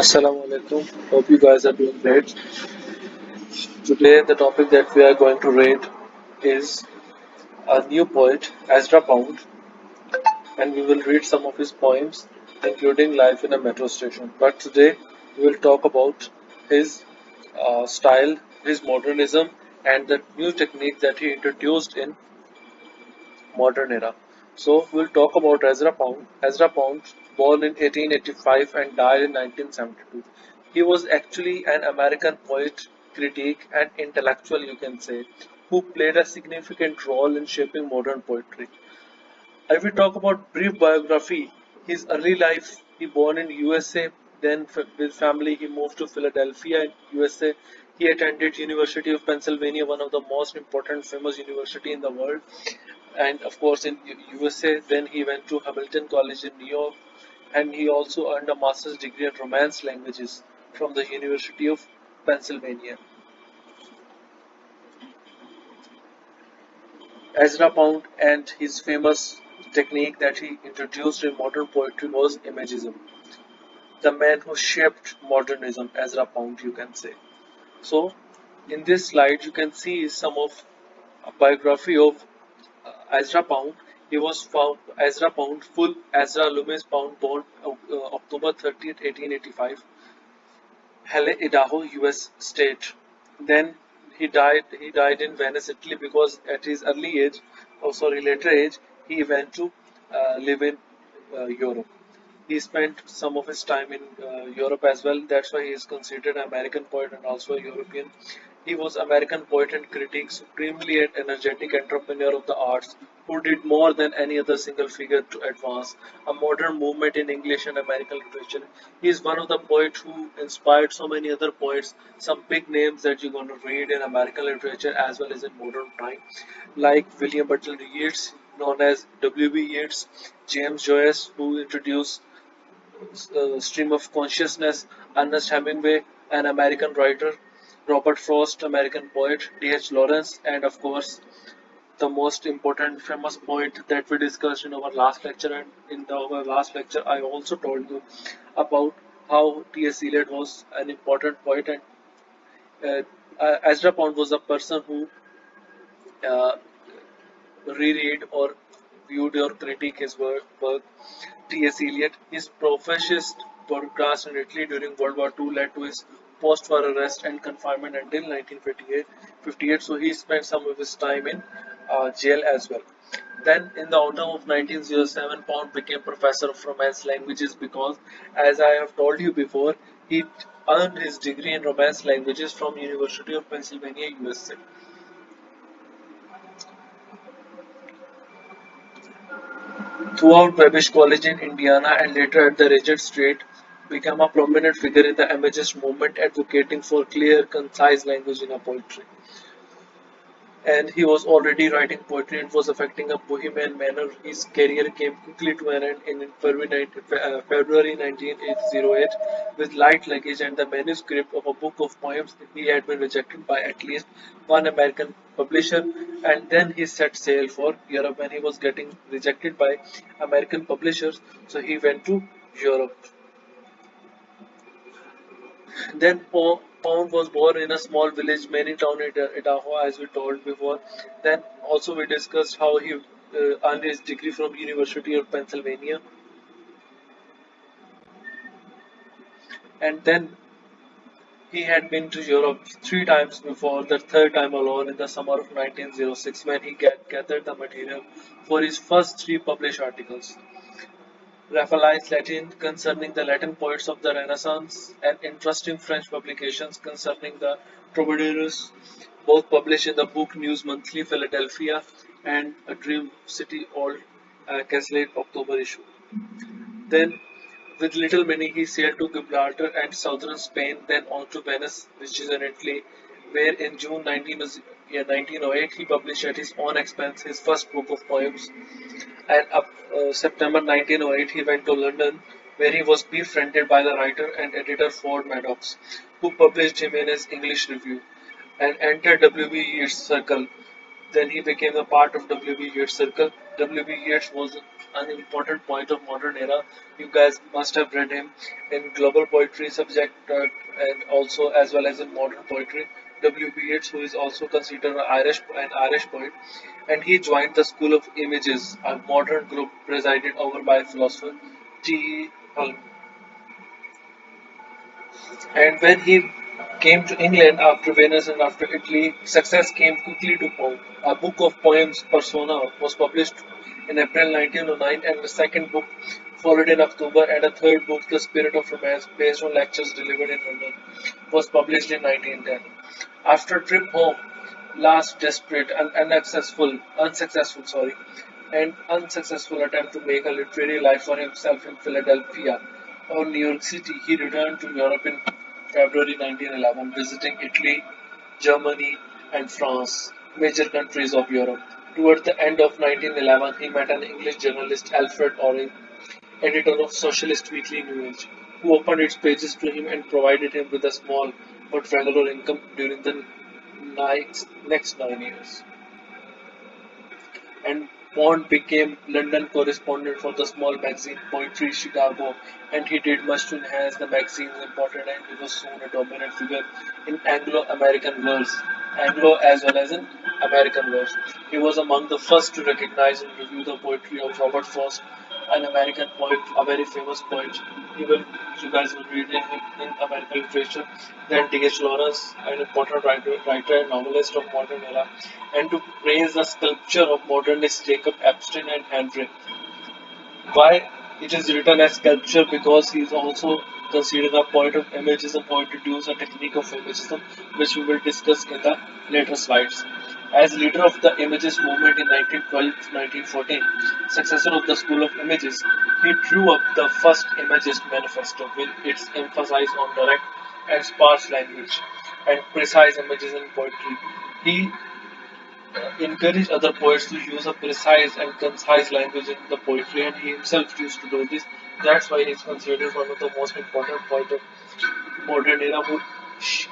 Assalamu alaikum. Hope you guys are doing great. Today, the topic that we are going to read is a new poet, Ezra Pound, and we will read some of his poems, including Life in a Metro Station. But today, we will talk about his style, his modernism, and the new technique that he introduced in modern era. So, we'll talk about Ezra Pound. Ezra Pound, born in 1885 and died in 1972. He was actually an American poet, critic, and intellectual, you can say, who played a significant role in shaping modern poetry. If we talk about brief biography, his early life, he born in USA, then with family he moved to Philadelphia in USA. He attended University of Pennsylvania, one of the most important famous university in the world. And of course in USA, then he went to Hamilton College in New York, and he also earned a master's degree in Romance languages from the University of Pennsylvania. Ezra Pound and his famous technique that he introduced in modern poetry was imagism. The man who shaped modernism, Ezra Pound, you can say. So, in this slide, you can see some of a biography of Ezra Pound. He was found Ezra Pound, full Ezra Loomis Pound, born October 30th, 1885, Halle, Idaho, U.S. state. Then he died in Venice, Italy, because at his early age, or sorry, later age, he went to live in Europe. He spent some of his time in Europe as well. That's why he is considered an American poet and also a European. He was American poet and critic, supremely an energetic entrepreneur of the arts, who did more than any other single figure to advance a modern movement in English and American literature. He is one of the poets who inspired so many other poets, some big names that you're going to read in American literature as well as in modern time, like William Butler Yeats, known as W.B. Yeats, James Joyce, who introduced stream of consciousness, Ernest Hemingway, an American writer, Robert Frost, American poet, D.H. Lawrence, and of course, the most important famous poet that we discussed in our last lecture. And in our last lecture, I also told you about how T.S. Eliot was an important poet, and Ezra Pound was a person who uh, reread or viewed or critique his work. T.S. Eliot, his fascist broadcast in Italy during World War II led to his post-war arrest and confinement until 1958. So he spent some of his time in jail as well. Then, in the autumn of 1907, Pound became professor of Romance languages because, as I have told you before, he earned his degree in Romance languages from University of Pennsylvania, USA. Throughout Babish College in Indiana and later at the Regent Street, became a prominent figure in the Imagist movement, advocating for clear, concise language in a poetry. And he was already writing poetry and was affecting a bohemian manner. His career came quickly to an end in February 1908 with Light Luggage and the manuscript of a book of poems. He had been rejected by at least one American publisher, and then he set sail for Europe. When he was getting rejected by American publishers, so he went to Europe. Then Pound was born in a small village, Marytown, Idaho, as we told before. Then also we discussed how he earned his degree from University of Pennsylvania, and then he had been to Europe three times before, the third time alone in the summer of 1906 when he gathered the material for his first three published articles. Raphael's Latin concerning the Latin poets of the Renaissance, and interesting French publications concerning the troubadours, both published in the Book News Monthly, Philadelphia, and A Dream City Old Caslate October issue. Then, with little money, he sailed to Gibraltar and southern Spain, then on to Venice, which is in Italy, where in June 1908 he published at his own expense his first book of poems, and up September 1908 he went to London, where he was befriended by the writer and editor Ford Madox, who published him in his English Review, and entered W.B. Yeats' circle. Then he became a part of W.B. Yeats' circle. W.B. Yeats was an important poet of modern era. You guys must have read him in global poetry subject and also as well as in modern poetry. W.B. Yeats, who is also considered an Irish poet, and he joined the School of Images, a modern group presided over by philosopher T. Hull. And when he came to England after Venice and after Italy, success came quickly to Poe. A book of poems, Persona, was published in April 1909, and the second book followed in October, and a third book, The Spirit of Romance, based on lectures delivered in London, was published in 1910. After a trip home, last desperate and unsuccessful attempt to make a literary life for himself in Philadelphia or New York City, he returned to Europe in February 1911, visiting Italy, Germany, and France, major countries of Europe. Toward the end of 1911, he met an English journalist, Alfred Orry, editor of Socialist Weekly New Age, who opened its pages to him and provided him with a small but regular income during the next 9 years. And Bond became London correspondent for the small magazine Poetry Chicago, and he did much to enhance the magazine's importance, and he was soon a dominant figure in Anglo-American verse, Anglo as well as in American verse. He was among the first to recognize and review the poetry of Robert Frost, an American poet, a very famous poet. Even you guys will read in American literature. Then D.H. Lawrence, an important writer and novelist of modern era, and to praise the sculpture of modernists Jacob Epstein and Henry. Why it is written as sculpture? Because he is also considered a poet of imagism or introduced a technique of imagism, which we will discuss in the later slides. As leader of the Imagist movement in 1912 to 1914, successor of the School of Images, he drew up the first Imagist manifesto with its emphasis on direct and sparse language and precise images in poetry. He encourage other poets to use a precise and concise language in the poetry, and he himself used to do this. That's why he's considered one of the most important poets of modern era who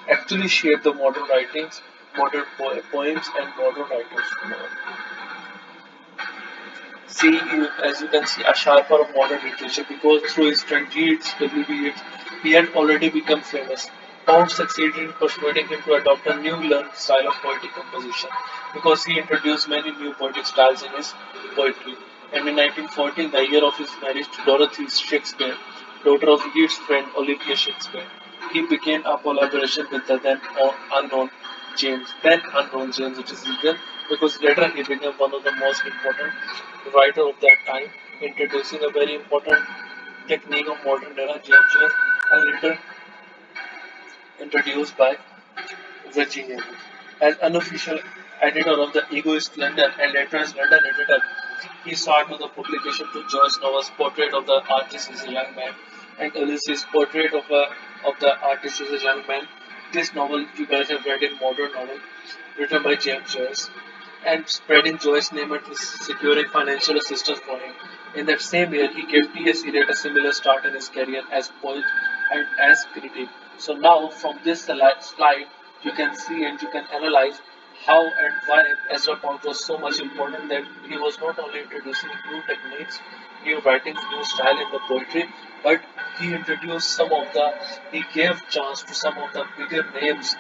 actually shaped the modern writings, modern poems, and modern writers. See, as you can see, a sharper of modern literature because through his tragedies, W.B. Yeats, he had already become famous. Pound succeeded in persuading him to adopt a new learned style of poetic composition because he introduced many new poetic styles in his poetry. And in 1914, the year of his marriage to Dorothy Shakespeare, daughter of Yeats' friend Olivia Shakespeare, he began a collaboration with the then unknown James, it is written, because later he became one of the most important writer of that time, introducing a very important technique of modern era, James Joyce, and later introduced by Virginia Woolf. As unofficial editor of the Egoist London and later as London editor, he started with the publication to Joyce novels Portrait of the Artist as a Young Man and Ulysses Portrait of the Artist as a Young Man. This novel you guys have read in modern novel written by James Joyce and spreading Joyce's name and securing financial assistance for him. In that same year, he gave T.S. Eliot a similar start in his career as poet and as critic. So now, from this slide, you can see and you can analyze how and why Ezra Pound was so much important that he was not only introducing new techniques, new writings, new style in the poetry, but he introduced he gave chance to some of the bigger names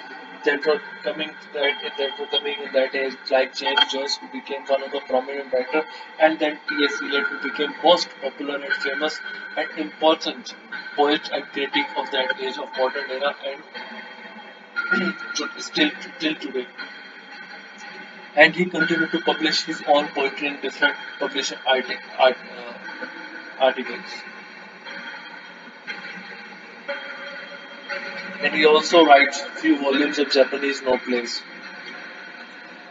that were coming in that age, like James Joyce, who became one of the prominent writer, and then T.S. Eliot, who became most popular and famous and important poet and critic of that age of modern era, and still till today. And he continued to publish his own poetry in different publishing articles. And he also writes few volumes of Japanese no plays.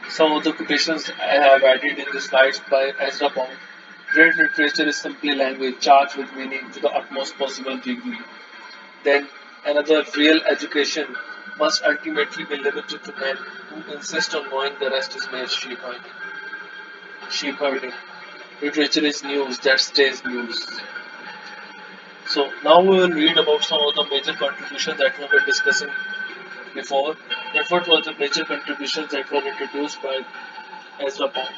Some of the quotations I have added in the slides by Ezra Pound. Great literature is simply language charged with meaning to the utmost possible degree. Then another, real education must ultimately be limited to men who insist on knowing the rest is mere sheep-herding. Sheep-herding. Literature is news that stays news. So now we will read about some of the major contributions that we were discussing before. That what were the major contributions that were introduced by Ezra Pound.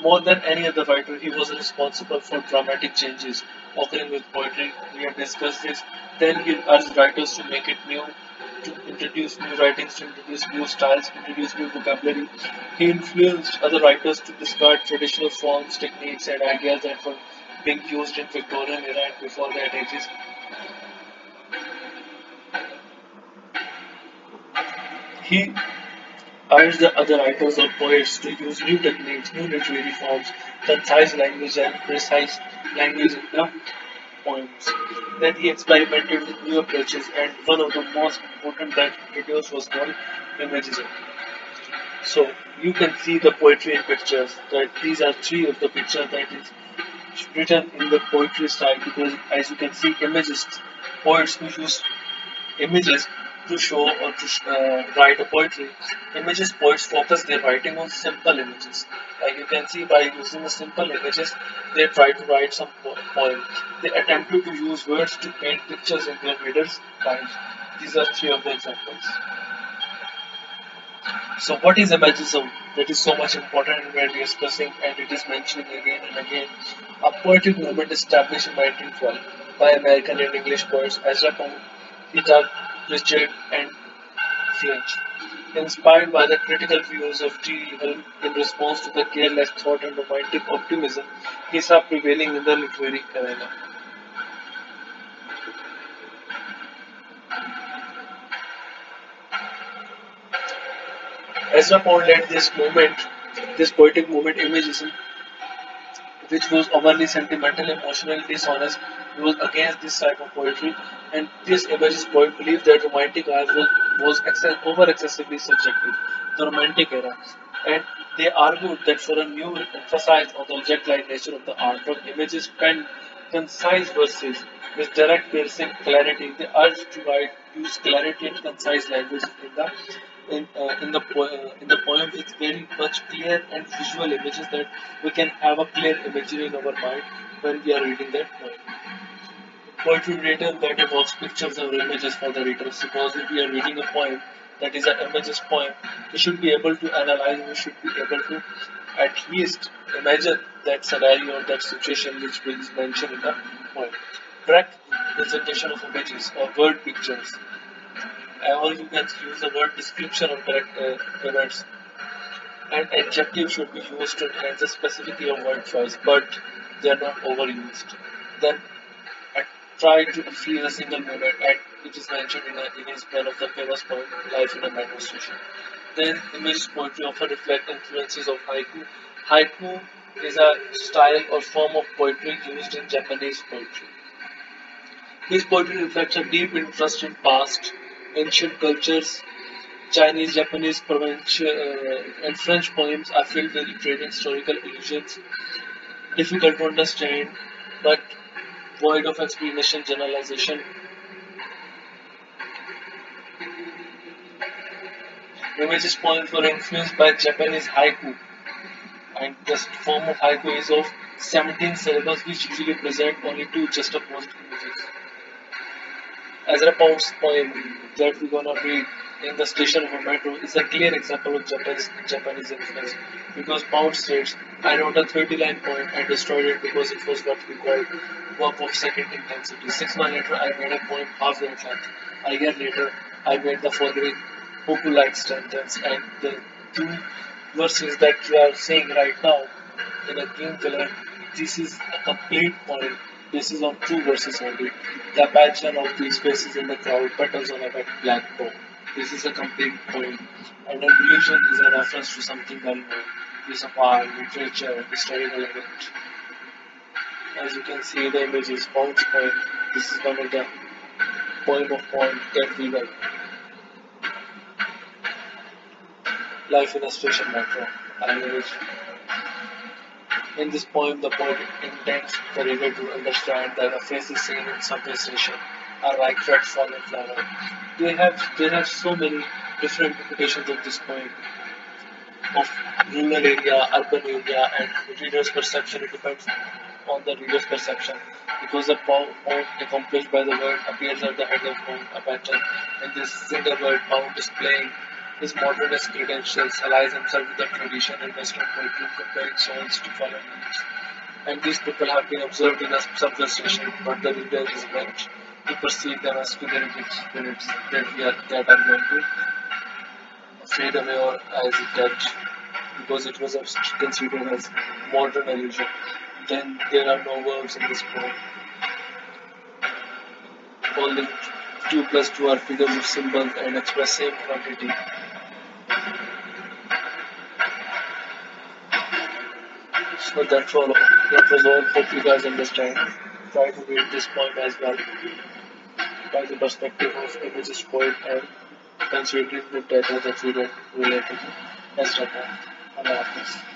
More than any other writer, he was responsible for dramatic changes occurring with poetry. We have discussed this. Then he urged writers to make it new, to introduce new writings, to introduce new styles, introduce new vocabulary. He influenced other writers to discard traditional forms, techniques, and ideas that were being used in Victorian era and before that ages. He urged the other writers or poets to use new techniques, new literary forms, concise language, and precise language in the poems. Then he experimented with new approaches, and one of the most important that he introduced was called imagism. So you can see the poetry in pictures. That these are three of the pictures that is written in the poetry style because, as you can see, images, poets who use images to show or to write a poetry. Images poets focus their writing on simple images. Like you can see by using the simple images, they try to write some poem. They attempted to use words to paint pictures in their readers' minds. These are three of the examples. So what is imagism? That is so much important and we are discussing and it is mentioning again and again. A poetic movement established in 1912 by American and English poets Ezra Pound, Peter Pritchard and French. Inspired by the critical views of T. Hill in response to the careless thought and romantic optimism he saw prevailing in the literary arena. Ezra Pound led this poetic movement, imagism, which was overly sentimental, emotional, dishonest. He was against this type of poetry, and this imagist poet believed that romantic art was over excessively subjective, the romantic era. And they argued that for a new emphasis on the object-like nature of the artwork, images penned concise verses with direct piercing clarity. They urged to write, use clarity and concise language in the poem with very much clear and visual images that we can have a clear imagery in our mind when we are reading that poem. Poetry written that evokes pictures or images for the reader. Suppose if we are reading a poem that is an images poem, we should be able to analyze, we should be able to at least imagine that scenario or that situation which is mentioned in the poem. Direct presentation of images or word pictures, or you can use the word description of correct events. And adjectives should be used to enhance the specificity of word choice, but they are not overused. Then I try to feel a single moment, and which is mentioned in his one of the famous poem, Life in a Metro Station. Then image poetry often reflect influences of haiku. Haiku is a style or form of poetry used in Japanese poetry. His poetry reflects a deep interest in past, ancient cultures. Chinese, Japanese, provincial, and French poems are filled with literary historical allusions, difficult to understand, but void of explanation, generalization. Images poems were influenced by Japanese haiku, and the form of haiku is of 17 syllables, which usually present only two juxtaposed images. Ezra Pound's poem that we're gonna read in the station of a metro is a clear example of Japanese influence because Pound states, I wrote a 30-line poem and destroyed it because it was what we call work of second intensity. 6 months later, I made a poem half that length. A year later, I made the following Hoku-like sentence and the two verses that we are saying right now in a green color, this is a complete poem. This is on two verses only. The apparition of these faces in the crowd, petals on a wet black bow. This is a complete poem. And an illusion is a reference to something well known. Piece of art, literature, historical event. As you can see, the image is Pound's poem. This is one of the poem of poem that we write. Life in a station metro. And in this poem, the poet intends the reader to understand that the faces seen in subway station are like threads fallen flower. They have so many different interpretations of this poem, of rural area, urban area, and reader's perception. It depends on the reader's perception because the poem accomplished by the word appears at the head of poem, a pattern, and this single word pound displaying his modernist credentials, allies himself with the tradition in Western poetry, comparing songs to fallen leaves. And these people have been observed in a subversation, but the reader is meant to perceive them as figurative spirits that are going to fade away or as dead, because it was considered as modern allusion. Then there are no verbs in this poem. Only 2 plus 2 are figures of symbols and express same quantity. So that was all. Hope you guys understand. Try to read this poem as well by the perspective of imagist poet and considering the data that we read related to Ezra Poem. Allah Hafiz.